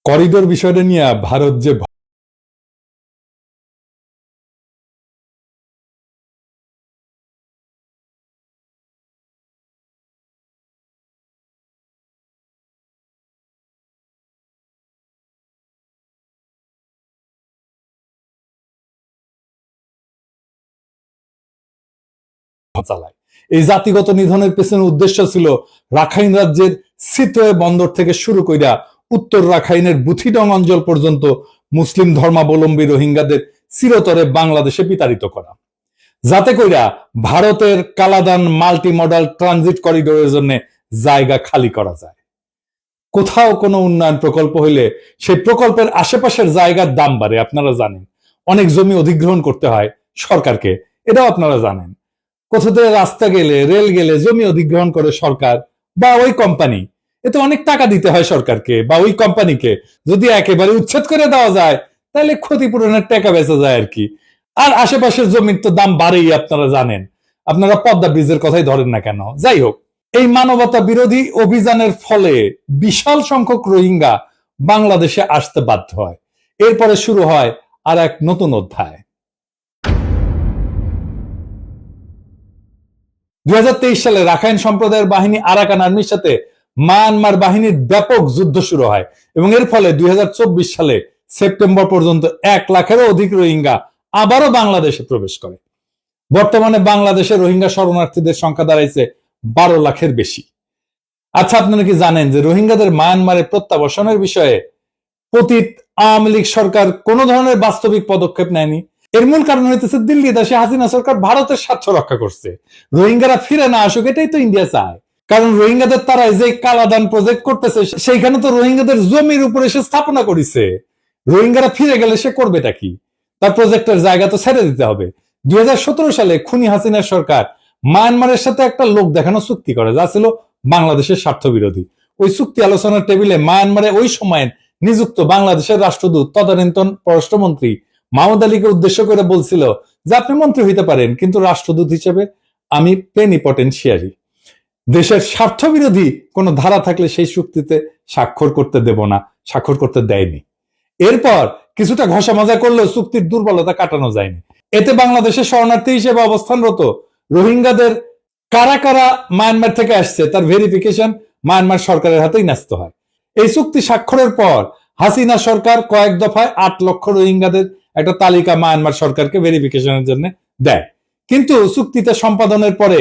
Corridor বিষয়টা নিয়ে ভারত যে চালায়, এই জাতিগত নিধনের পেছনে উদ্দেশ্য ছিল রাখাইন রাজ্যের সিতোয়ে বন্দর থেকে শুরু কইরা উত্তর রাখাইনের বুথিডং অঞ্চল পর্যন্ত মুসলিম ধর্মাবলম্বী রোহিঙ্গাদের চিরতরে বাংলাদেশে বিতাড়িত করা, যাতে কইরা ভারতের কালাদান মাল্টি মডাল ট্রানজিট করিডোরের জন্য জায়গা খালি করা যায়। কোথাও কোনো উন্নয়ন প্রকল্প হইলে সেই প্রকল্পের আশেপাশের জায়গার দাম বাড়ে, আপনারা জানেন। অনেক জমি অধিগ্রহণ করতে হয় সরকারকে, এটাও আপনারা জানেন। কোথাতে রাস্তা গেলে, রেল গেলে জমি অধিগ্রহণ করে সরকার বা ওই কোম্পানি, এতে অনেক টাকা দিতে হয় সরকারকে বা ওই কোম্পানিকে। যদি একেবারে উচ্ছেদ করে দেওয়া যায় তাহলে ক্ষতিপূরণের টাকা বেঁচে যায় আর কি। আর আশেপাশের জমির তো দাম বাড়েই, আপনারা জানেন। আপনারা পদ্মা ব্রিজের কথাই ধরেন না কেন। যাই হোক, এই মানবতা বিরোধী অভিযানের ফলে বিশাল সংখ্যক রোহিঙ্গা বাংলাদেশে আসতে বাধ্য হয়। এরপরে শুরু হয় আর এক নতুন অধ্যায়। 2023 সালে রাখাইন সম্প্রদায়ের বাহিনী আরাকান আর্মির সাথে মায়ানমার বাহিনীর ব্যাপক যুদ্ধ শুরু হয় এবং এর ফলে 2024 সালে সেপ্টেম্বর পর্যন্ত 1 লাখেরও অধিক রোহিঙ্গা আবারও বাংলাদেশে প্রবেশ করে। বর্তমানে বাংলাদেশে রোহিঙ্গা শরণার্থীদের সংখ্যা দাঁড়াইছে 12 লাখের বেশি। আচ্ছা, আপনারা কি জানেন যে রোহিঙ্গাদের মায়ানমারে প্রত্যাবাসনের বিষয়ে পতিত আওয়ামী লীগ সরকার কোন ধরনের বাস্তবিক পদক্ষেপ নেয়নি? এর মূল কারণ হইতেছে দিল্লি দেশে হাসিনা সরকার ভারতের স্বার্থ রক্ষা করছে। রোহিঙ্গারা ফিরে না আসুক, এটাই তো ইন্ডিয়া চায়। কারণ রোহিঙ্গাদের তারা যে কালাদান প্রজেক্ট করতেছে সেইখানে তো রোহিঙ্গাদের জমির উপরে সে স্থাপনা করেছে। রোহিঙ্গারা ফিরে গেলে সে করবেটা কি? তার প্রজেক্টের জায়গা তো ছেড়ে দিতে হবে। 2017 সালে খুনি হাসিনার সরকার মায়ানমারের সাথে একটা লোক দেখানো চুক্তি করে, যা ছিল বাংলাদেশের স্বার্থ বিরোধী। ওই চুক্তি আলোচনার টেবিলে মায়ানমারে ওই সময় নিযুক্ত বাংলাদেশের রাষ্ট্রদূত তদানীন্তন পররাষ্ট্রমন্ত্রী মাহমুদ আলীকে উদ্দেশ্য করে বলছিল যে আপনি মন্ত্রী হইতে পারেন, কিন্তু রাষ্ট্রদূত হিসেবে আমি প্লেনিপটেনশিয়ারি। দেশের স্বার্থ বিরোধী কোন ধারা থাকলে সেই চুক্তিতে স্বাক্ষর করতে দেব না, স্বাক্ষর করতে দেয়নি। এরপর কিছুটা ঘষা মাজা করলেও চুক্তির দুর্বলতা কাটানো যায়নি। এতে বাংলাদেশের শরণার্থী হিসেবে অবস্থানরত রোহিঙ্গাদের কারা কারা মায়ানমার থেকে আসছে তার ভেরিফিকেশন মায়ানমার সরকারের হাতেই ন্যস্ত হয়। এই চুক্তি স্বাক্ষরের পর হাসিনা সরকার কয়েক দফায় 8 লক্ষ রোহিঙ্গাদের একটা তালিকা মায়ানমার সরকারকে ভেরিফিকেশনের জন্য দেয়। কিন্তু চুক্তিতে সম্পাদনের পরে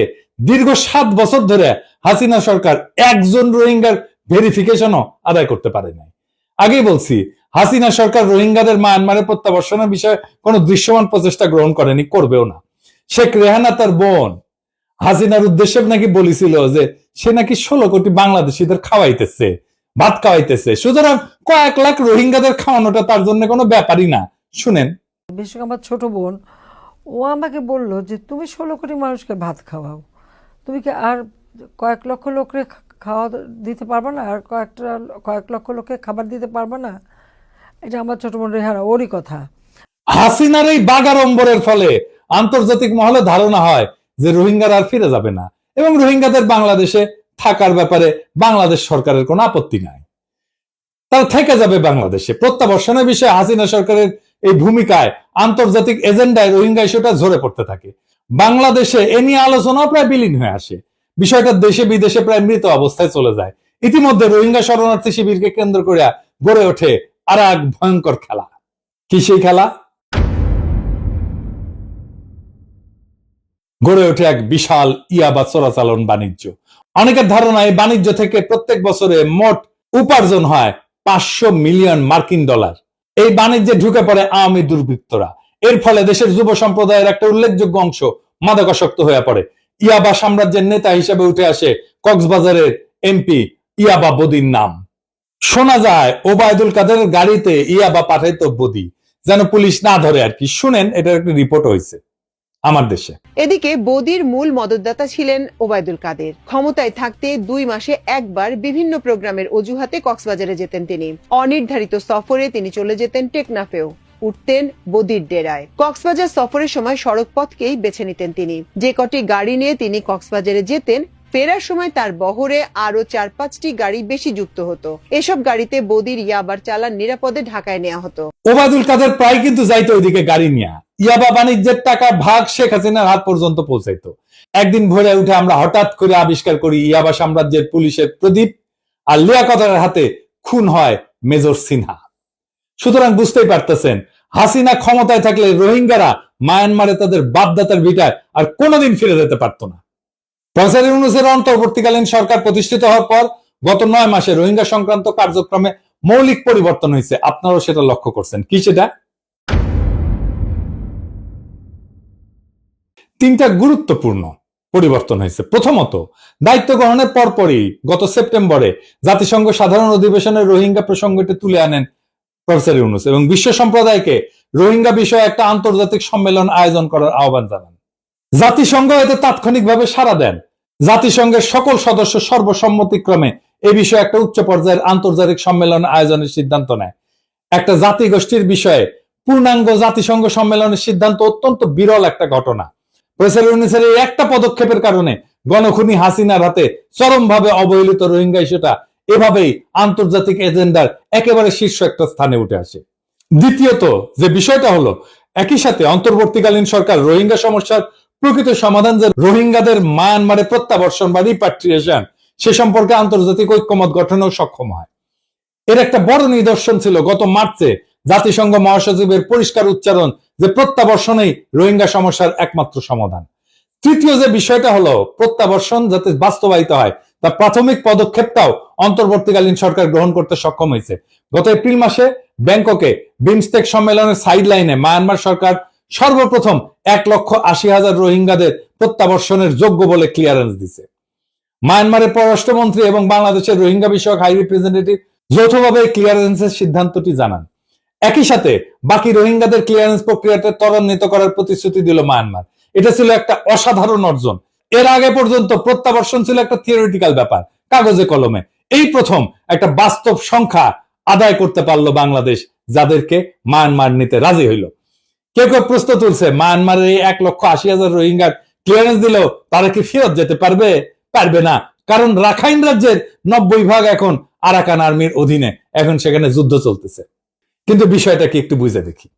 দীর্ঘ 7 বছর ধরে হাসিনা সরকার একজন রোহিঙ্গার ভেরিফিকেশনও আদায় করতে পারে নাই। আগেই বলছি, হাসিনা সরকার রোহিঙ্গাদের মায়ানমারে প্রত্যাবর্তনের বিষয়ে কোনো দৃশ্যমান প্রচেষ্টা গ্রহণ করেনি, করবেও না। শেখ রেহানা তার বোন হাসিনার উদ্দেশ্যে নাকি বলেছিল যে সে নাকি 16 কোটি বাংলাদেশিদের খাওয়াইতেছে, ভাত খাওয়াইতেছে। সুতরাং কয়েক লাখ রোহিঙ্গাদের খাওয়ানোটা তার জন্য কোনো ব্যাপারই না। শুনেন। বিশেষ আমার ছোট বোন, ও আমাকে বলল যে তুমি 16 কোটি মানুষকে ভাত খাওয়াও, তুমি কি আর কয়েক লক্ষ লোককে খাওয়া দিতে পারবে না? আর কয়েক লক্ষ লোককে খাবার দিতে পারবে না? এটা আমার ছোট বোন রেহানা, ওরই কথা। হাসিনার এই বাগাড়ম্বরের ফলে আন্তর্জাতিক মহলে ধারণা হয় যে রোহিঙ্গারা আর ফিরে যাবে না এবং রোহিঙ্গাদের বাংলাদেশে থাকার ব্যাপারে বাংলাদেশ সরকারের কোনো আপত্তি নাই, তারা থেকে যাবে বাংলাদেশে। প্রত্যাবর্তনের বিষয়ে হাসিনা সরকারের এই ভূমিকায় আন্তর্জাতিক এজেন্ডায় রোহিঙ্গা ইস্যুটা ঝরে পড়তে থাকে। বাংলাদেশে এ নিয়ে আলোচনাও প্রায় বিলীন হয়ে আসে। বিষয়টা দেশে বিদেশে প্রায় মৃত অবস্থায় চলে যায়। ইতিমধ্যে রোহিঙ্গা শরণার্থী শিবিরকে কেন্দ্র করে গড়ে ওঠে আর এক ভয়ঙ্কর খেলা। কি সেই খেলা? গড়ে ওঠে এক বিশাল ইয়াবা চোরাচালান বাণিজ্য। অনেকের ধারণা এই বাণিজ্য থেকে প্রত্যেক বছরে মোট উপার্জন হয় 500 মিলিয়ন মার্কিন ডলার। এই বাণিজ্যে ঢুকে পড়ে আওয়ামী দুর্বৃত্তরা। এর ফলে দেশের যুব সম্প্রদায়ের একটা উল্লেখযোগ্য অংশ মাদকাসক্ত হয়ে পড়ে। ইয়াবা সাম্রাজ্যের নেতা হিসেবে উঠে আসে কক্সবাজারের এমপি ইয়াবা বদির নাম। শোনা যায় ওবায়দুল কাদেরের গাড়িতে ইয়াবা পাঠাইতো বদি, যেন পুলিশ না ধরে আর কি। শুনেন, এটার একটা রিপোর্ট হয়েছে আমার দেশে। এদিকে বদির মূল মদতদাতা ছিলেন ওবায়দুল কাদের। ক্ষমতায় থাকতে 2 মাসে একবার বিভিন্ন প্রোগ্রামের অজুহাতে কক্সবাজারে যেতেন তিনি। অনির্ধারিত সফরে তিনি চলে যেতেন টেকনাফেও, উঠতেন বদির ডেরায়। কক্সবাজার সফরের সময় সড়ক পথকেই বেছে নিতেন তিনি। যে কটি গাড়ি নিয়ে তিনি কক্সবাজারে যেতেন ফেরার সময় তার বহরে আরো 4-5টি গাড়ি বেশি যুক্ত হতো। এসব গাড়িতে বদির ইয়াবার চালান নিরাপদে ঢাকায় নেওয়া হতো। ওবায়দুল কাদের প্রায় কিন্তু যাইতো ওইদিকে গাড়ি নিয়ে, ইয়াবা বাণিজ্যের টাকা ভাগ শেখ হাসিনার হাত পর্যন্ত পৌঁছাইতো। একদিন ভোরে উঠে আমরা হঠাৎ করে আবিষ্কার করি ইয়াবা সাম্রাজ্যের পুলিশের প্রদীপ আর লিয়াকতের হাতে খুন হয় মেজর সিনহা। সুতরাং বুঝতেই পারতেছেন, হাসিনা ক্ষমতায় থাকলে রোহিঙ্গারা মায়ানমারে তাদের বাপদাতার ভিটায় আর কোনোদিন ফিরে যেতে পারত না। প্রফেসর ইউনূসের অন্তর্বর্তীকালীন সরকার প্রতিষ্ঠিত হওয়ার পর গত 9 মাসে রোহিঙ্গা সংক্রান্ত কার্যক্রমে মৌলিক পরিবর্তন হয়েছে। আপনারাও সেটা লক্ষ্য করছেন। কি সেটা? 3টা গুরুত্বপূর্ণ পরিবর্তন হয়েছে। প্রথমত, দায়িত্ব গ্রহণের পরপরই গত সেপ্টেম্বরে জাতিসংঘ সাধারণ অধিবেশনে রোহিঙ্গা প্রসঙ্গটি তুলে আনেন প্রফেসর ইউনূস এবং বিশ্ব সম্প্রদায়কে রোহিঙ্গা বিষয়ে একটা আন্তর্জাতিক সম্মেলন আয়োজন করার আহ্বান জানান। জাতিসংঘ এতে তাৎক্ষণিকভাবে সাড়া দেন। জাতিসংঘের সকল সদস্য সর্বসম্মতিক্রমে এ বিষয়ে একটা উচ্চ পর্যায়ের আন্তর্জাতিক সম্মেলন আয়োজনের সিদ্ধান্ত নেয়। একটা জাতিগোষ্ঠীর বিষয়ে পূর্ণাঙ্গ জাতিসংঘ সম্মেলনের সিদ্ধান্ত অত্যন্ত বিরল একটা ঘটনা। প্রফেসর ইউনূসের এই একটা পদক্ষেপের কারণে গণখুনি হাসিনার হাতে চরমভাবে অবহেলিত রোহিঙ্গা ইস্যুটা এভাবেই আন্তর্জাতিক এজেন্ডার একেবারে শীর্ষ একটা স্থানে উঠে আসে। দ্বিতীয়ত যে বিষয়টা হলো, একই সাথে অন্তর্বর্তীকালীন সরকার রোহিঙ্গা সমস্যার প্রকৃত সমাধান যে রোহিঙ্গাদের মায়ানমারে প্রত্যাবর্ষণ বা রিপাট্রিয়েশন সে সম্পর্কে আন্তর্জাতিক ঐক্যমত গঠনেও সক্ষম হয়। এর একটা বড় নিদর্শন ছিল গত মার্চে জাতিসংঘ মহাসচিবের পরিষ্কার উচ্চারণ যে প্রত্যাবর্ষণেই রোহিঙ্গা সমস্যার একমাত্র সমাধান। তৃতীয় যে বিষয়টা হলো, প্রত্যাবর্ষণ যাতে বাস্তবায়িত হয় তার প্রাথমিক পদক্ষেপটাও অন্তর্বর্তীকালীন সরকার গ্রহণ করতে সক্ষম হয়েছে। গত এপ্রিল মাসে ব্যাংককে বিমস্টেক সম্মেলনের সাইডলাইনে মায়ানমার সরকার সর্বপ্রথম 1,80,000 রোহিঙ্গাদের প্রত্যাবর্ষণের যোগ্য বলে ক্লিয়ারেন্স দিছে। মায়ানমারের পররাষ্ট্রমন্ত্রী এবং বাংলাদেশের রোহিঙ্গা বিষয়ক হাই রিপ্রেজেন্টেটিভ যৌথভাবে ক্লিয়ারেন্সের সিদ্ধান্তটি জানান। একই সাথে বাকি রোহিঙ্গাদের ক্লিয়ারেন্স প্রক্রিয়াটা ত্বরান্বিত করার প্রতিশ্রুতি দিল মায়ানমার। এটা ছিল একটা অসাধারণ অর্জন। এর আগে পর্যন্ত প্রত্যাবর্ষণ ছিল একটা থিওরিটিক্যাল ব্যাপার, কাগজে কলমে। এই প্রথম একটা বাস্তব সংখ্যা আদায় করতে পারলো বাংলাদেশ, যাদেরকে মায়ানমার নিতে রাজি হইল। কেউ কেউ প্রশ্ন তুলছে, মায়ানমারের এই 1,80,000 রোহিঙ্গার ক্লিয়ারেন্স দিলেও তারা কি ফেরত যেতে পারবে? পারবে না, কারণ রাখাইন রাজ্যের 90% এখন আরাকান আর্মির অধীনে, এখন সেখানে যুদ্ধ চলতেছে। কিন্তু বিষয়টা কি একটু বুঝে দেখি।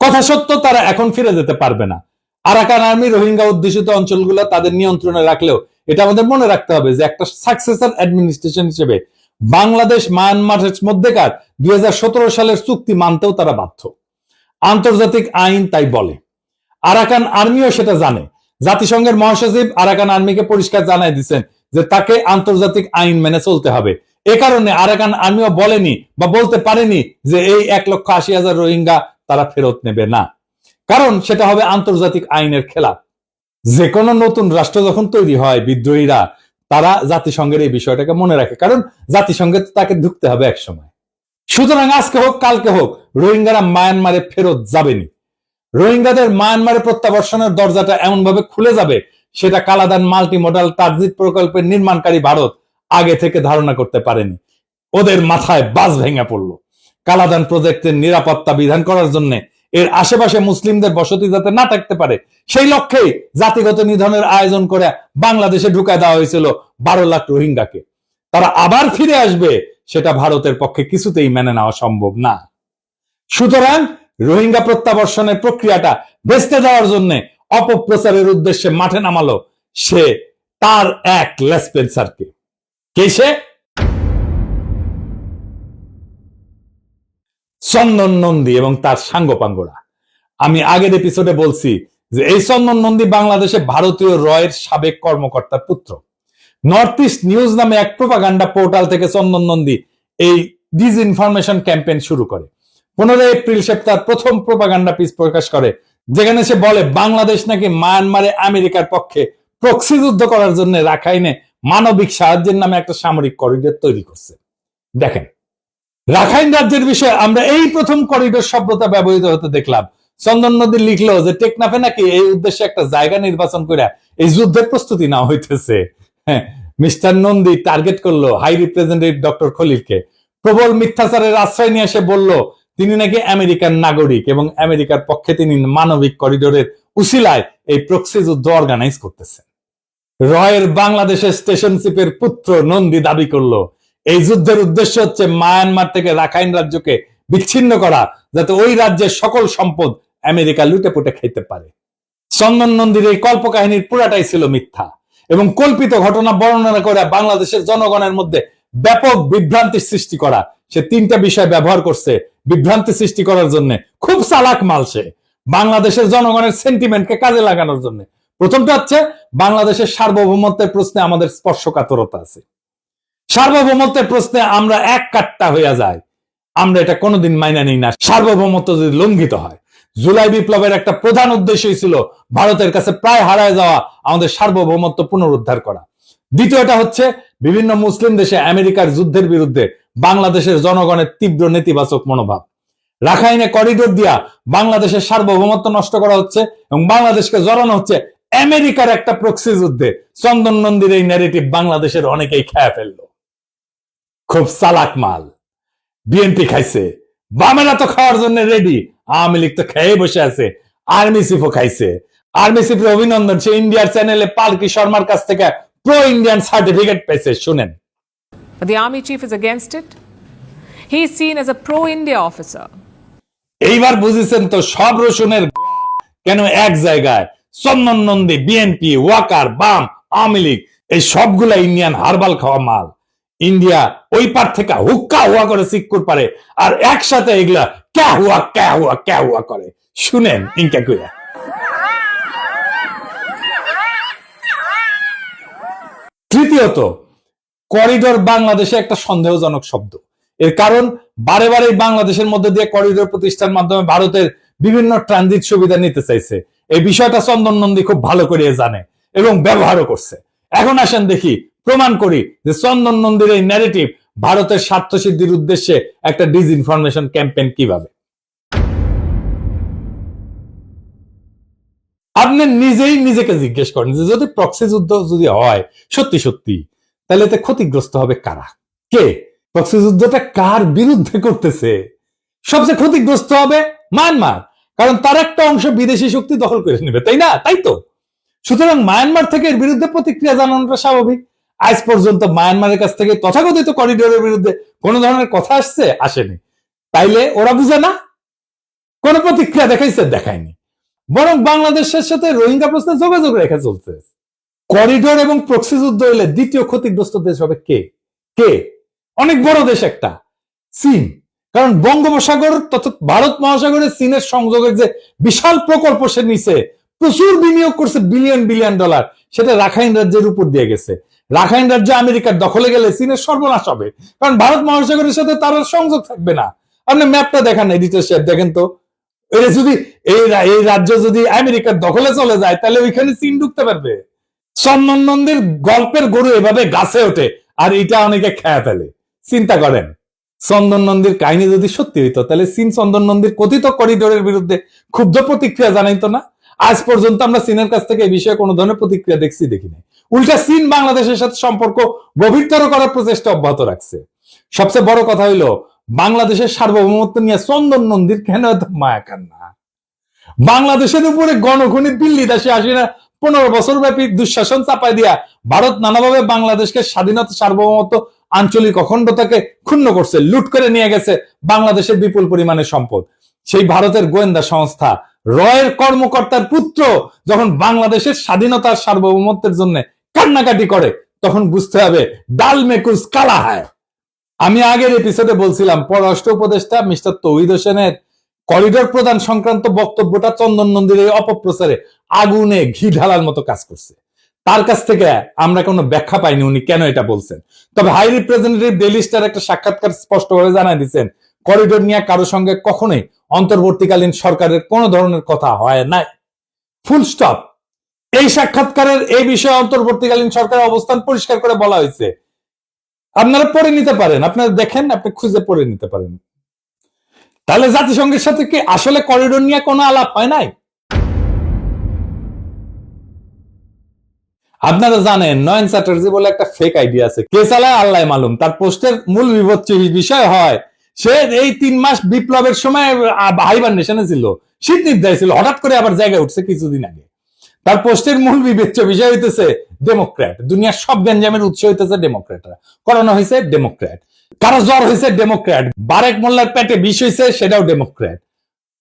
কথা সত্য, তারা এখন ফিরে যেতে পারবে না। আরাকান আর্মি রোহিঙ্গা অধ্যুষিত অঞ্চলগুলো তাদের নিয়ন্ত্রণে রাখলেও এটা আমাদের মনে রাখতে হবে যে একটা সাকসেসর অ্যাডমিনিস্ট্রেশন হিসেবে বাংলাদেশ মায়ানমারের মধ্যেকার 2017 সালের চুক্তি মানতেও তারা বাধ্য। আন্তর্জাতিক আইন তাই বলে। আরাকান আর্মিও সেটা জানে। জাতিসংঘের মহাসচিব আরাকান আর্মিকে পরিষ্কার জানাই দিচ্ছেন যে তাকে আন্তর্জাতিক আইন মেনে চলতে হবে। এ কারণে আরাকান আর্মিও বলেনি বা বলতে পারেনি যে এই 1,80,000 রোহিঙ্গা তারা ফেরত নেবে না, কারণ সেটা হবে আন্তর্জাতিক আইনের খেলাফ। যে কোনো নতুন রাষ্ট্র যখন তৈরি হয়, বিদ্রোহীরা তারা জাতিসংঘের এই বিষয়টাকে মনে রাখে, কারণ জাতিসংঘে তাকে ঢুকতে হবে এক সময়। সুতরাং আজকে হোক কালকে হোক রোহিঙ্গারা মায়ানমারে ফেরত যাবেনি। রোহিঙ্গাদের মায়ানমারে প্রত্যাবর্ষণের দরজাটা এমন ভাবে খুলে যাবে, সেটা কালাদান মাল্টি মডাল ট্রানজিট প্রকল্পের নির্মাণকারী ভারত আগে থেকে ধারণা করতে পারেনি। ওদের মাথায় বাজ ভেঙে পড়লো। কালাদান প্রজেক্টের নিরাপত্তা বিধান করার জন্য এর আশেপাশে মুসলিমদের বসতি যাতে না থাকতে পারে সেই লক্ষ্যেই জাতিগত নিধনের আয়োজন করে বাংলাদেশে ঢুকায় দেওয়া হয়েছিল 12 লাখ রোহিঙ্গাকে। তারা আবার ফিরে আসবে সেটা ভারতের পক্ষে কিছুতেই মেনে নেওয়া সম্ভব না। সুতরাং রোহিঙ্গা প্রত্যাবর্ষণের প্রক্রিয়াটা ভেস্তে দেওয়ার জন্য অপপ্রচারের উদ্দেশ্যে মাঠে নামালো সে তার এক লেসপেন্সারকে। কে সে? চন্দন নন্দী এবং তার সাঙ্গপাঙ্গরা। আমি আগের এপিসোডে বলছি যে এই চন্দন নন্দী বাংলাদেশে ভারতীয় রয়ের সাবেক কর্মকর্তার পুত্র। নর্থ ইস্ট নিউজ নামে এক প্রোপাগান্ডা পোর্টাল থেকে চন্দন নন্দী এই ডিসইনফরমেশন ক্যাম্পেইন শুরু করে। 15 এপ্রিল সে তার প্রথম প্রোপাগান্ডা পিস প্রকাশ করে, যেখানে সে বলে বাংলাদেশ নাকি মায়ানমারে আমেরিকার পক্ষে প্রক্সি যুদ্ধ করার জন্য রাখাইনে মানবিক সাহায্যের নামে একটা সামরিক করিডোর তৈরি করছে। দেখেন, রাখাইন রাজ্যের বিষয়ে আমরা এই প্রথম করিডোর শব্দটা ব্যবহৃত হতে দেখলাম। চন্দন নদী লিখলো যে টেকনাফে নাকি এই উদ্দেশ্যে একটা জায়গা নির্বাচন করে এই যুদ্ধের প্রস্তুতি নেওয়া হইতেছে। হ্যাঁ, মিস্টার নন্দী টার্গেট করলো হাই রিপ্রেজেন্টেটিভ ডক্টর খলিলকে। প্রবল মিথ্যাচারের আশ্রয় নিয়ে এসে বলল তিনি নাকি আমেরিকান নাগরিক এবং আমেরিকার পক্ষে তিনি মানবিক করিডোরের উসিলায় এই প্রক্সি যুদ্ধ অর্গানাইজ করতেছে। রয়ের বাংলাদেশের স্টেশনশিপের পুত্র নন্দী দাবি করলো এই যুদ্ধের উদ্দেশ্য হচ্ছে মায়ানমার থেকে রাখাইন রাজ্যকে বিচ্ছিন্ন করা, যাতে ওই রাজ্যের সকল সম্পদ আমেরিকা লুটে পুটে খাইতে পারে। চন্দন নন্দীর এই কল্পকাহিনীর পুরাটাই ছিল মিথ্যা এবং কল্পিত ঘটনা বর্ণনা করে বাংলাদেশের জনগণের মধ্যে ব্যাপক বিভ্রান্তি সৃষ্টি করা। সে তিনটা বিষয় ব্যবহার করছে বিভ্রান্তি সৃষ্টি করার জন্য। খুব চালাক মাল সে, বাংলাদেশের জনগণের সেন্টিমেন্টকে কাজে লাগানোর জন্য। প্রথমটা হচ্ছে বাংলাদেশের সার্বভৌমত্বের প্রশ্নে আমাদের স্পর্শকাতরতা আছে। সার্বভৌমত্বের প্রশ্নে আমরা এক কাট্টা হইয়া যাই, আমরা এটা কোনোদিন মাইনা নিই না সার্বভৌমত্ব যদি লঙ্ঘিত হয়। জুলাই বিপ্লবের একটা প্রধান উদ্দেশ্যই ছিল ভারতের কাছে প্রায় হারায় যাওয়া আমাদের সার্বভৌমত্ব পুনরুদ্ধার করা। দ্বিতীয়টা হচ্ছে বিভিন্ন মুসলিম দেশে আমেরিকার যুদ্ধের বিরুদ্ধে বাংলাদেশের জনগণের তীব্র নেতিবাচক মনোভাব। রাখাইনে করিডোর দিয়া বাংলাদেশের সার্বভৌমত্ব নষ্ট করা হচ্ছে এবং বাংলাদেশকে জড়ানো হচ্ছে আমেরিকার একটা প্রক্সি যুদ্ধে। চন্দন নন্দীর এই ন্যারেটিভ বাংলাদেশের অনেকেই খেয়ে ফেললো। খুব চালাক মাল। বিএনপি খাইছে, বামেরা তো খাওয়ার জন্য রেডি, আওয়ামী লীগ তো খেয়ে বসে আছে, আর্মি চিফও খাইছে। আর্মি চিফের অভিনন্দন, সে ইন্ডিয়ার চ্যানেলে পালকি শর্মার কাছ থেকে প্রো ইন্ডিয়ান সার্টিফিকেট পেয়েছে, শুনেন। But the army chief is against it. He is seen as a pro-India officer. এইবার বুঝেছেন তো সব রসুনের কেন এক জায়গায়। চন্দন নন্দী, বিএনপি, ওয়াকার, বাম, আওয়ামী লীগ এই সবগুলা ইন্ডিয়ান হারবাল খাওয়া মাল। ইন্ডিয়া ওই পার থেকে হুক্কা হুয়া করে সিক্কুর পারে আর একসাথে এগুলা ক্যা হুয়া ক্যা হুয়া ক্যা হুয়া করে, শুনেন ইনকা কইরা। তৃতীয়ত, করিডোর বাংলাদেশে একটা সন্দেহজনক শব্দ। এর কারণ বারে বারে বাংলাদেশের মধ্যে দিয়ে করিডোর প্রতিষ্ঠার মাধ্যমে ভারতের বিভিন্ন ট্রানজিট সুবিধা নিতে চাইছে। এই বিষয়টা চন্দন নন্দী খুব ভালো করে জানে এবং ব্যবহারও করছে। এখন আসেন দেখি, প্রমাণ করি যে চন্দন নন্দীর এই ন্যারেটিভ ভারতের স্বার্থ সিদ্ধির উদ্দেশ্যে একটা ডিসইনফরমেশন ক্যাম্পেইন কিভাবে। আপনি নিজেই নিজেকে জিজ্ঞেস করেন যে যদি প্রক্সি যুদ্ধ যদি হয় সত্যি সত্যি, তাহলে এতে ক্ষতিগ্রস্ত হবে কারা? কে? প্রক্সি যুদ্ধটা কার বিরুদ্ধে করতেছে? সবচেয়ে ক্ষতিগ্রস্ত হবে মায়ানমার, কারণ তার একটা অংশ বিদেশি শক্তি দখল করে নেবে, তাই না? তাই তো। সুতরাং মায়ানমার থেকে এর বিরুদ্ধে প্রতিক্রিয়া জানানোটা স্বাভাবিক। আজ পর্যন্ত মায়ানমারের কাছ থেকে তথাকথিত করিডোরের বিরুদ্ধে কোন ধরনের কথা আসছে? আসেনি। তাইলে ওরা বুঝে না, কোন প্রতিক্রিয়া দেখাইছে? দেখায়নি। বরং বাংলাদেশের সাথে রোহিঙ্গা প্রশ্নে যোগাযোগ রেখে চলছে। করিডোর এবং প্রক্সি যুদ্ধ হলে দ্বিতীয় ক্ষতিগ্রস্ত দেশ হবে কে? কে? অনেক বড় দেশ একটা, চীন। কারণ বঙ্গোপসাগর তথা ভারত মহাসাগরের চীনের সংযোগের যে বিশাল প্রকল্প সে নিচে প্রচুর বিনিয়োগ করছে, বিলিয়ন বিলিয়ন ডলার, সেটা রাখাইন রাজ্যের উপর দিয়ে গেছে। রাখাইন রাজ্য আমেরিকার দখলে গেলে চীনের সর্বনাশ হবে, কারণ ভারত মহাসাগরের সাথে তার সংযোগ থাকবে না। আপনি ম্যাপটা দেখান, এডিটর সাহেব দেখেন তো, এটা যদি এই রাজ্য যদি আমেরিকার দখলে চলে যায় তাহলে ওইখানে চীন ঢুকতে পারবে। চন্দন নন্দীর গল্পের গরু এভাবে গাছে ওঠে আর এটা অনেকে খেয়ে ফেলে। চিন্তা করেন, চন্দন নন্দীর কাহিনী যদি সত্যি হইতো তাহলে চীন চন্দন নন্দীর কথিত করিডোরের বিরুদ্ধে ক্ষুব্ধ প্রতিক্রিয়া জানাইতো না। আজ পর্যন্ত আমরা চীনের কাছ থেকে এই বিষয়ে কোনো ধরনের প্রতিক্রিয়া দেখি নাই। উল্টা চীন বাংলাদেশের সাথে সম্পর্ক গভীরতর করার প্রচেষ্টা অব্যাহত রাখছে। সবচেয়ে বড় কথা হইলো বাংলাদেশের সার্বভৌমত্ব নিয়ে চন্দন নন্দীর কেন এত মায়া কান্না? বাংলাদেশের উপরে গণখনি দিল্লি দাসী আসিনা 15 বছর ব্যাপী দুঃশাসন চাপাই দিয়া ভারত নানাভাবে বাংলাদেশকে স্বাধীনতা, সার্বভৌমত্ব, আঞ্চলিক অখণ্ডতাকে ক্ষুণ্ণ করছে, লুট করে নিয়ে গেছে বাংলাদেশের বিপুল পরিমাণে সম্পদ। সেই ভারতের গোয়েন্দা সংস্থা রয়ের কর্মকর্তার পুত্র যখন বাংলাদেশের স্বাধীনতার সার্বভৌমত্বের জন্য কান্নাকাটি করে, তখন বুঝতে হবে ডাল মে কুছ কালা হয়। আমি আগের এপিসোডে বলছিলাম পররাষ্ট্র উপদেষ্টা মিস্টার তৌহিদ হোসেনের করিডোর প্রদান সংক্রান্ত বক্তব্যটা চন্দন নন্দীর এই অপপ্রচারে আগুনে ঘি ঢালার মতো কাজ করছে। তার কাছ থেকে আমরা কোনো ব্যাখ্যা পাইনি উনি কেন এটা বলছেন। তবে হাই রিপ্রেজেন্টেটিভ ডেইলি স্টার একটা সাক্ষাৎকার স্পষ্টভাবে জানাই দিচ্ছেন, করিডোর নিয়ে কারো সঙ্গে কখনোই অন্তর্বর্তীকালীন সরকারের কোনো ধরনের কথা হয় নাই, ফুল স্টপ। এই সাক্ষাৎকারের এই বিষয়ে অন্তর্বর্তীকালীন সরকারের অবস্থান পরিষ্কার করে বলা হয়েছে। আপনারা পড়ে নিতে পারেন, আপনারা দেখেন, আপনি খুঁজে পড়ে নিতে পারেন। তাহলে জাতিসংঘের সাথে কি আসলে করিডোর নিয়ে কোনো আলাপ হয় নাই? আপনারা জানেন নয়ন চ্যাটার্জি বলে একটা ফেক আইডিয়া আছে, কে চালায় আল্লাহ মালুম। তার পোস্টের মূল বিভৎস বিষয় হয় সে এই 3 মাস বিপ্লবের সময় হাইবারনেশনে ছিল, শীত নিদ্রায় ছিল, হঠাৎ করে আবার জায়গায় উঠছে কিছুদিন আগে। তার পোস্টের মূল বিবেচ্য বিষয় হইতেছে ডেমোক্র্যাট। দুনিয়ার সব গ্যাঞ্জামের উৎস হইতেছে ডেমোক্র্যাটরা। করোনা হয়েছে ডেমোক্র্যাট, কারো জ্বর হয়েছে ডেমোক্র্যাট, বারেক মোল্লার পেটে বিষ হয়েছে সেটাও ডেমোক্র্যাট,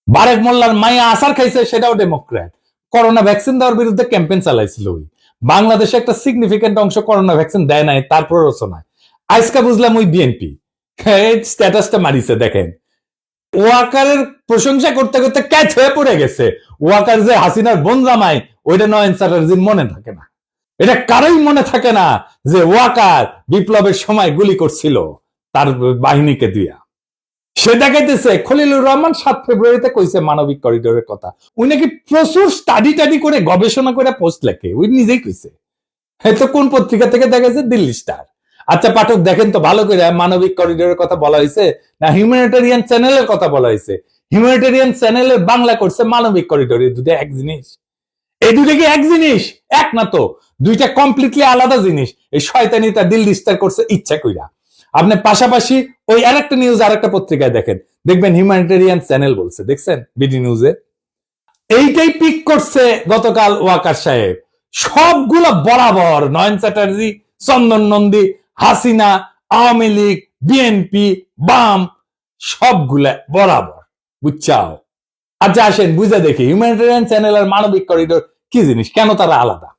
বারেক মোল্লার মাইয়া আসার খাইছে সেটাও ডেমোক্র্যাট। করোনা ভ্যাকসিন দেওয়ার বিরুদ্ধে ক্যাম্পেইন চালাইছিল ওই। বাংলাদেশে একটা সিগনিফিকেন্ট অংশ করোনা ভ্যাকসিন দেয় নাই তার প্ররোচনায়। আজকে বুঝলাম ওই বিএনপি স্ট্যাটাসটা মারিছে দেখেন। ওয়াকারের প্রশংসা করতে করতে ক্যাচ হয়ে পড়ে গেছে। ওয়াকার যে হাসিনার বোন জামাই, ওইটা নয়ন চ্যাটার্জির মনে থাকে না। এটা কারোই মনে থাকে না যে ওয়াকার বিপ্লবের সময় গুলি করছিল তার বাহিনীকে দিয়া। সে দেখাইতেছে খলিলুর রহমান 7 ফেব্রুয়ারিতে কইছে মানবিক করিডোরের কথা। উনি নাকি প্রচুর স্টাডি করে গবেষণা করে পোস্ট লেখে, উনি নিজেই কইছে। হয়তো কোন পত্রিকা থেকে দেখাইছে? দিল্লি স্টার। আচ্ছা পাঠক দেখেন তো ভালো করে, মানবিক করিডোরের কথা বলা হয়েছে না হিউম্যানিটেরিয়ান চ্যানেলের কথা বলা হয়েছে? হিউম্যানিটেরিয়ান চ্যানেলের বাংলা করছে মানবিক করিডোর। এই দুটো এক জিনিস? এই দুটো কি এক জিনিস? এক না তো, দুইটা কমপ্লিটলি আলাদা জিনিস। এই শয়তানিটা দিল্লি স্টার করছে ইচ্ছা কইরা। আপনি পাশাপাশি ওই আরেকটা নিউজ আরেকটা পত্রিকায় দেখেন, দেখবেন হিউম্যানিটেরিয়ান চ্যানেল বলছে, দেখছেন বিডি নিউজে? এইটাই পিক করছে গতকাল ওয়াকার সাহেব। সবগুলো বরাবর, নয়ন চ্যাটার্জি, চন্দন নন্দী, হাসিনা, আওয়ামী লীগ, বিএনপি, বাম, সবগুলা বরাবর, বুঝছাও? আচ্ছা আসেন বুঝে দেখি হিউম্যানিটেরিয়ান চ্যানেল আর মানবিক করিডোর কি জিনিস, কেন তারা আলাদা।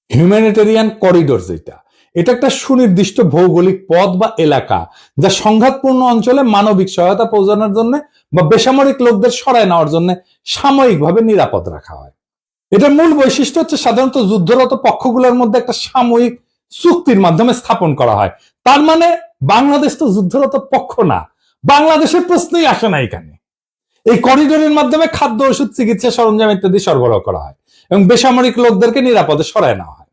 হিউম্যানিটেরিয়ান করিডোর যেটা, এটা একটা সুনির্দিষ্ট ভৌগোলিক পথ বা এলাকা যা সংঘাতপূর্ণ অঞ্চলে মানবিক সহায়তা পৌঁছানোর জন্য বা বেসামরিক লোকদের সরায় নেওয়ার জন্য সাময়িকভাবে নিরাপদ রাখা হয়। এটার মূল বৈশিষ্ট্য হচ্ছে সাধারণত যুদ্ধরত পক্ষগুলোর মধ্যে একটা সাময়িক চুক্তির মাধ্যমে স্থাপন করা হয়। তার মানে বাংলাদেশ তো যুদ্ধরত পক্ষ না, বাংলাদেশের প্রশ্নই আসে না এখানে। এই করিডোরের মাধ্যমে খাদ্য, ওষুধ, চিকিৎসা সরঞ্জাম ইত্যাদি সরবরাহ করা হয় এবং বেসামরিক লোকদেরকে নিরাপদে সরায় নেওয়া হয়।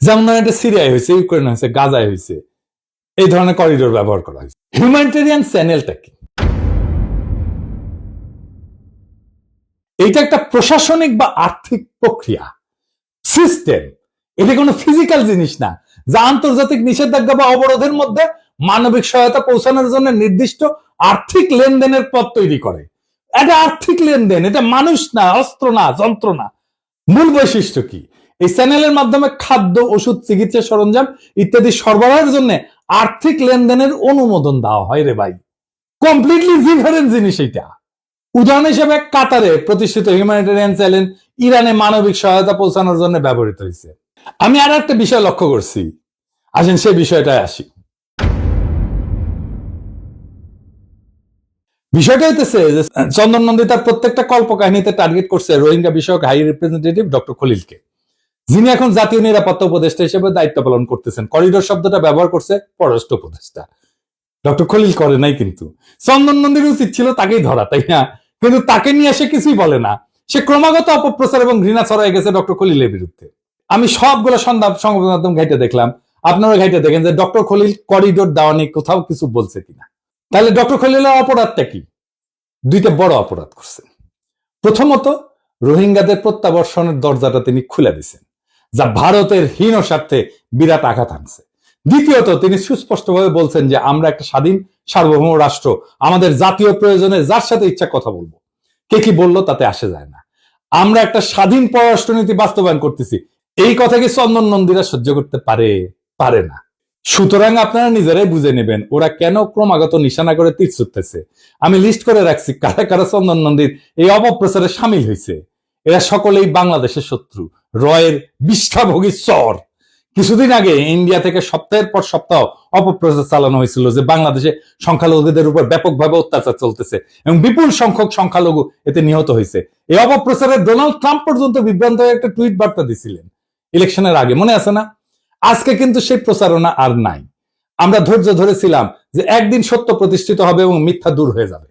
যেমন এটা সিরিয়ায় হয়েছে, ইউক্রেন হয়েছে, গাজায় হয়েছে, এই ধরনের করিডোর ব্যবহার করা হয়েছে। হিউম্যানিটেরিয়ান চ্যানেলটা কি? এটা একটা প্রশাসনিক বা আর্থিক প্রক্রিয়া, সিস্টেম। এটা কোনো ফিজিক্যাল জিনিস না যা আন্তর্জাতিক নিষেধাজ্ঞা বা অবরোধের মধ্যে মানবিক সহায়তা পৌঁছানোর জন্য নির্দিষ্ট আর্থিক লেনদেনের পথ তৈরি করে। এটা আর্থিক লেনদেন, এটা মানুষ না, অস্ত্র না, যন্ত্র না। মূল বৈশিষ্ট্য কি? এই চ্যানেলের মাধ্যমে খাদ্য, ওষুধ, চিকিৎসা সরঞ্জাম ইত্যাদি সরবরাহের জন্য আর্থিক লেনদেনের অনুমোদন দেওয়া হয় রে ভাই। কমপ্লিটলি ডিফারেন্ট জিনিস এটা। উদাহরণ হিসেবে কাতারে প্রতিষ্ঠিত হিউম্যানিটেরিয়ান চ্যানেল ইরানে মানবিক সহায়তা পৌঁছানোর জন্য ব্যবহৃত হয়েছে। আমি আর একটা বিষয় লক্ষ্য করছি, আসেন সেই বিষয়টায় আসি। বিষয়টা হইতেছে যে চন্দন নন্দী তার প্রত্যেকটা কল্পকাহিনীতে টার্গেট করছে রোহিঙ্গা বিষয়ক হাই রিপ্রেজেন্টেটিভ ডক্টর খলিলকে, যিনি এখন জাতীয় নিরাপত্তা উপদেষ্টা হিসেবে দায়িত্ব পালন করতেছেন। করিডোর শব্দটা ব্যবহার করছে পররাষ্ট্র উপদেষ্টা, ডক্টর খলিল করে নাই। কিন্তু চন্দন নন্দীর উচিত ছিল তাকেই ধরা, তাই না? কিন্তু তাকে নিয়ে সে কিছুই বলে না। সে ক্রমাগত অপপ্রচার এবং ঘৃণা ছড়াই গেছে ডক্টর খলিলের বিরুদ্ধে। আমি সবগুলো সংবাদ মাধ্যম ঘাইটে দেখলাম, আপনারা ঘাইটে দেখেন যে ডক্টর খলিল করিডোর দেওয়া নিয়ে কোথাও কিছু বলছে কিনা। তাহলে ডক্টর খলিলের অপরাধটা কি? দুইটা বড় অপরাধ করছেন। প্রথমত, রোহিঙ্গাদের প্রত্যাবর্ষণের দরজাটা তিনি খুলে দিয়েছেন, যা ভারতের হীন স্বার্থে বিরাট আঘাত আনছে। দ্বিতীয়ত, তিনি সুস্পষ্টভাবে বলছেন যে আমরা একটা স্বাধীন সার্বভৌম রাষ্ট্র, আমাদের জাতীয় প্রয়োজনে যার সাথে ইচ্ছা কথা বলবো, কে কি বললো তাতে আসে যায় না। আমরা একটা স্বাধীন পররাষ্ট্রনীতি বাস্তবায়ন করতেছি। এই কথা কি চন্দন নন্দীরা সহ্য করতে পারে না। সুতরাং আপনারা নিজেরাই বুঝে নেবেন ওরা কেন ক্রমাগত নিশানা করে তীর ছুটতেছে। আমি লিস্ট করে রাখছি কারা কারা চন্দন নন্দীর এই অপপ্রচারে সামিল হয়েছে। এরা সকলেই বাংলাদেশের শত্রু, রয়ের বিষ্ঠাভোগী চর। কিছুদিন আগে ইন্ডিয়া থেকে সপ্তাহের পর সপ্তাহ অপপ্রচার চালানো হয়েছিল যে বাংলাদেশে সংখ্যালঘুদের উপর ব্যাপকভাবে অত্যাচার চলতেছে এবং বিপুল সংখ্যক সংখ্যালঘু এতে নিহত হয়েছে। এই অপপ্রচারে ডোনাল্ড ট্রাম্প পর্যন্ত বিভ্রান্ত হয়ে একটা টুইট বার্তা দিছিলেন ইলেকশনের আগে, মনে আছে না? আজকে কিন্তু সেই প্রচারণা আর নাই। আমরা ধৈর্য ধরেছিলাম যে একদিন সত্য প্রতিষ্ঠিত হবে এবং মিথ্যা দূর হয়ে যাবে।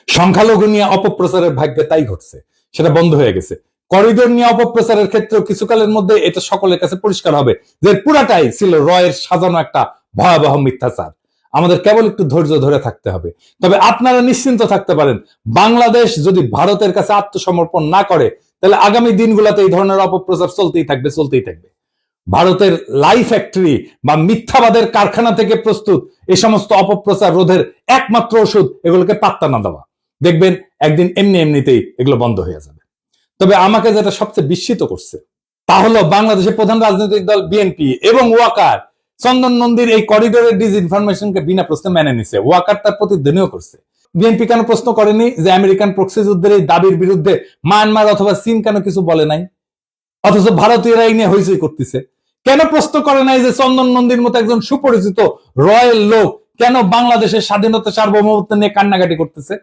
সংখ্যালঘু নিয়ে অপপ্রচারের ভাগ্যে তাই ঘটছে, সেটা বন্ধ হয়ে গেছে। করিডোর নিয়ে অপপ্রচারের ক্ষেত্রে কিছুকালের মধ্যে এটা সকলের কাছে পরিষ্কার হবে যে পুরাটাই ছিল রয়ের সাজানো একটা ভয়াবহ মিথ্যাচার। আমাদের কেবল একটু ধৈর্য ধরে থাকতে হবে। তবে আপনারা নিশ্চিন্ত থাকতে পারেন, বাংলাদেশ যদি ভারতের কাছে আত্মসমর্পণ না করে তাহলে আগামী দিনগুলোতে এই ধরনের অপপ্রচার চলতেই থাকবে। ভারতের লাই ফ্যাক্টরি বা মিথ্যাবাদের কারখানা থেকে প্রস্তুত এই সমস্ত অপপ্রচার রোধের একমাত্র ওষুধ এগুলোকে পাত্তা না দেওয়া। দেখবেন একদিন এমনিতেই এগুলো বন্ধ হয়ে যাবে। তবে আমাকে যেটা সবচেয়ে বিস্মিত করছে তা হলো বাংলাদেশের প্রধান রাজনৈতিক দল বিএনপি এবং ওয়াকার চন্দন নন্দীর এই করিডোরের ডিসইনফরমেশনকে বিনা প্রশ্নে মেনে নিছে। ওয়াকার তার প্রতিধ্বনিও করছে। বিএনপি কেন প্রশ্ন করেনি যে আমেরিকান প্রক্সি যুদ্ধের এই দাবির বিরুদ্ধে মায়ানমার অথবা চীন কেন কিছু বলে নাই, অথচ ভারতীয়রা এই নিয়ে হইচই করতেছে? কেন প্রশ্ন করে নাই যে চন্দন নন্দীর মতো একজন সুপরিচিত রয়্যাল লোক কেন বাংলাদেশের স্বাধীনতা সার্বভৌমত্ব নিয়ে কান্নাকাটি করতেছে?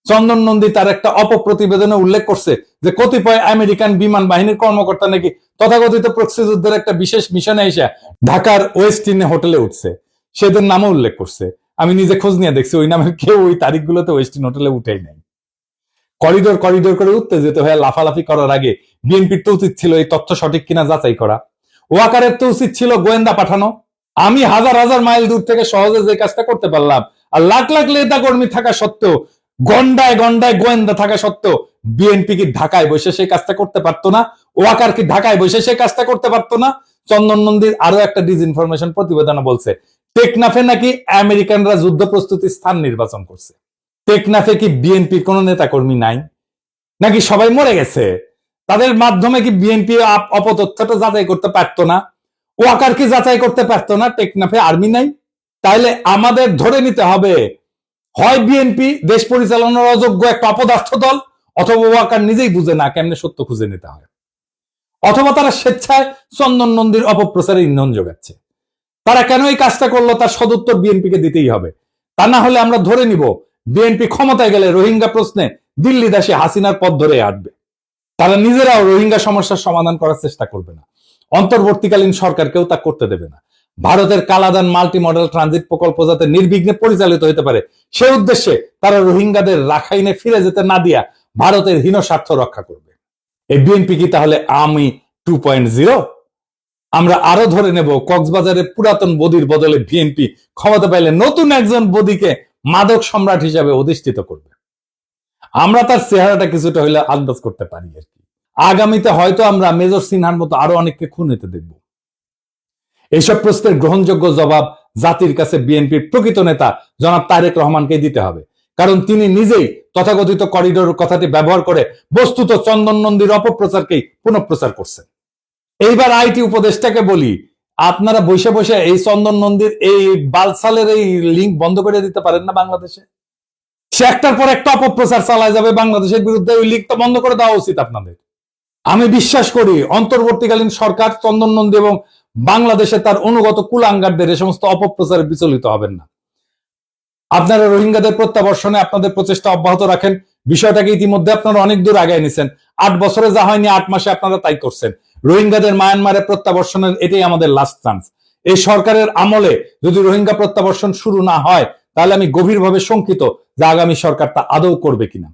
চন্দন নন্দী তার একটা অপপ্রতিবেদনে উল্লেখ করছে যে কতিপয় আমেরিকান বিমান বাহিনীর কর্মকর্তা নাকি তথাকথিত প্রক্সি যুদ্ধের একটা বিশেষ মিশনে এসে ঢাকার ওয়েস্টিনে হোটেলে উঠছে, সেদের নামও উল্লেখ করছে। আমি নিজে খোঁজ নিয়ে দেখছি ওই নামের কেউ ওই তারিখগুলোতে ওয়েস্টিন হোটেলে উঠেই নাই। করিডোর করিডোর করে উঠতে যেতে হয় লাফালাফি করার আগে বিএনপির তো উচিত ছিল এই তথ্য সঠিক কিনা যাচাই করা। ওয়াকারের তো উচিত ছিল গোয়েন্দা পাঠানো। আমি হাজার হাজার মাইল দূর থেকে সহজে যে কাজটা করতে পারলাম, আর লাখ লাখ নেতা কর্মী থাকা সত্ত্বেও, গন্ডায় গন্ডায় গোয়েন্দা থাকা সত্ত্বেও বিএনপি কি ঢাকায় বসে সেই কাজটা করতে পারতো না? ওয়াকার কি ঢাকায় বসে সেই কাজটা করতে পারতো না? চন্দন নন্দীর আরো একটা ডিসইনফরমেশন প্রতিবেদনে বলছে টেকনাফে নাকি আমেরিকানরা যুদ্ধ প্রস্তুতি স্থান নির্বাচন করছে। টেকনাফে কি বিএনপির কোন নেতা কর্মী নাই নাকি সবাই মরে গেছে? তাদের মাধ্যমে কি বিএনপি অপতথ্যটা যাচাই করতে পারতো না? ওয়াকার কি যাচাই করতে পারতো না টেকনাফে আর্মি নাই? তাইলে আমাদের ধরে নিতে হবে হয় বিএনপি দেশ পরিচালনার অযোগ্য একটা অপদার্থ দল, অথবা ওয়াকার নিজেই বুঝে না কেমনে সত্য খুঁজে নিতে হয়, অথবা তারা স্বেচ্ছায় চন্দন নন্দীর অপপ্রচারে ইন্ধন যোগাচ্ছে। তারা কেন এই কাজটা করলো তার সদুত্তর বিএনপিকে দিতেই হবে। তা না হলে আমরা ধরে নিব বিএনপি ক্ষমতায় গেলে রোহিঙ্গা প্রশ্নে দিল্লি দাসী হাসিনার পথ ধরে হাঁটবে। তারা নিজেরাও রোহিঙ্গা সমস্যার সমাধান করার চেষ্টা করবে না, অন্তর্বর্তীকালীন সরকারকেও তা করতে দেবে না। ভারতের কালাদান মাল্টি মডেল ট্রানজিট প্রকল্প যাতে নির্বিঘ্নে পরিচালিত হতে পারে সে উদ্দেশ্যে তারা রোহিঙ্গাদের রাখাইনে ফিরে যেতে না দিয়া ভারতের হীন স্বার্থ রক্ষা করবে। এই বিএনপি কি তাহলে আমি 2.0? আমরা আরো ধরে নেব কক্সবাজারের পুরাতন বদির বদলে বিএনপি ক্ষমতা পাইলে নতুন একজন বদিকে মাদক সম্রাট হিসাবে অধিষ্ঠিত করবে। আমরা তার চেহারাটা কিছুটা হইলে আন্দাজ করতে পারি আর কি। আগামীতে হয়তো আমরা মেজর সিনহার মতো আরো অনেককে খুন হতে দেখব। এইসব প্রশ্নের গ্রহণযোগ্য জবাব জাতির কাছে বিএনপির প্রকৃত নেতা জনাব তারেক রহমানকে দিতে হবে, কারণ তিনি নিজেই তথাকথিত করিডোর কথাটি ব্যবহার করে বস্তুত চন্দন নন্দীর অপপ্রচারকেই পুনঃপ্রচার করছেন। এইবার আইটি উপদেষ্টাকে বলি, আপনারা বসে বসে এই চন্দন নন্দীর এই বালসালের এই লিঙ্ক বন্ধ করে দিতে পারেন না বাংলাদেশে? সে একটার পর একটা অপপ্রচার চালায় যাবে বাংলাদেশের বিরুদ্ধে, ওই লিঙ্কটা বন্ধ করে দেওয়া উচিত আপনাদের। আমি বিশ্বাস করি অন্তর্বর্তীকালীন সরকার চন্দন নন্দী এবং বাংলাদেশে তার অনুগত কুলাঙ্গারদের এ সমস্ত অপপ্রচারে বিচলিত হবেন না। আপনারা রোহিঙ্গাদের প্রত্যাবর্ষণে আপনাদের প্রচেষ্টা অব্যাহত রাখেন। বিষয়টাকে ইতিমধ্যে আপনারা অনেক দূর আগায় নিছেন। 8 বছরে যা হয়নি 8 মাসে আপনারা তাই করছেন। রোহিঙ্গাদের মায়ানমারে প্রত্যাবর্ষণের এটাই আমাদের লাস্ট চান্স। এই সরকারের আমলে যদি রোহিঙ্গা প্রত্যাবর্ষণ শুরু না হয় তাহলে আমি গভীরভাবে শঙ্কিত যে আগামী সরকার তা আদৌ করবে কিনা।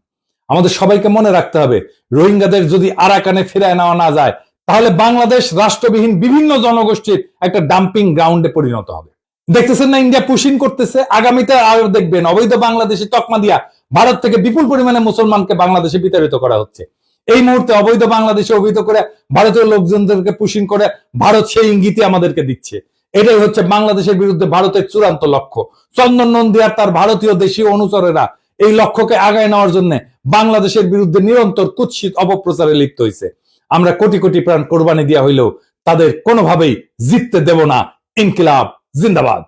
আমাদের সবাইকে মনে রাখতে হবে রোহিঙ্গাদের যদি আরাকানে ফিরায় নেওয়া না যায় তাহলে বাংলাদেশ রাষ্ট্রবিহীন বিভিন্ন জনগোষ্ঠীর একটা ডাম্পিং গ্রাউন্ডে পরিণত হবে। দেখতেছেন না ইন্ডিয়া পুশিং করতেছে, আগামীতে আরো দেখবেন অবৈধ বাংলাদেশি তকমা দিয়া ভারত থেকে বিপুল পরিমাণে মুসলমানকে বাংলাদেশে বিতাড়িত করা হচ্ছে। এই মুহূর্তে অবৈধ বাংলাদেশে অবৈধ করে ভারতীয় লোকজনদেরকে পুশিং করে ভারত সেই ইঙ্গিতই আমাদেরকে দিচ্ছে। এটাই হচ্ছে বাংলাদেশের বিরুদ্ধে ভারতের চূড়ান্ত লক্ষ্য। চন্দন নন্দী আর তার ভারতীয় দেশীয় অনুচরেরা এই লক্ষ্যকে আগায় নেওয়ার জন্য বাংলাদেশের বিরুদ্ধে নিরন্তর কুৎসিত অপপ্রচারে লিপ্ত হয়েছে। আমরা কোটি কোটি প্রাণ কোরবানি দেওয়া হইলেও তাদের কোনোভাবেই জিততে দেব না। ইনকিলাব জিন্দাবাদ।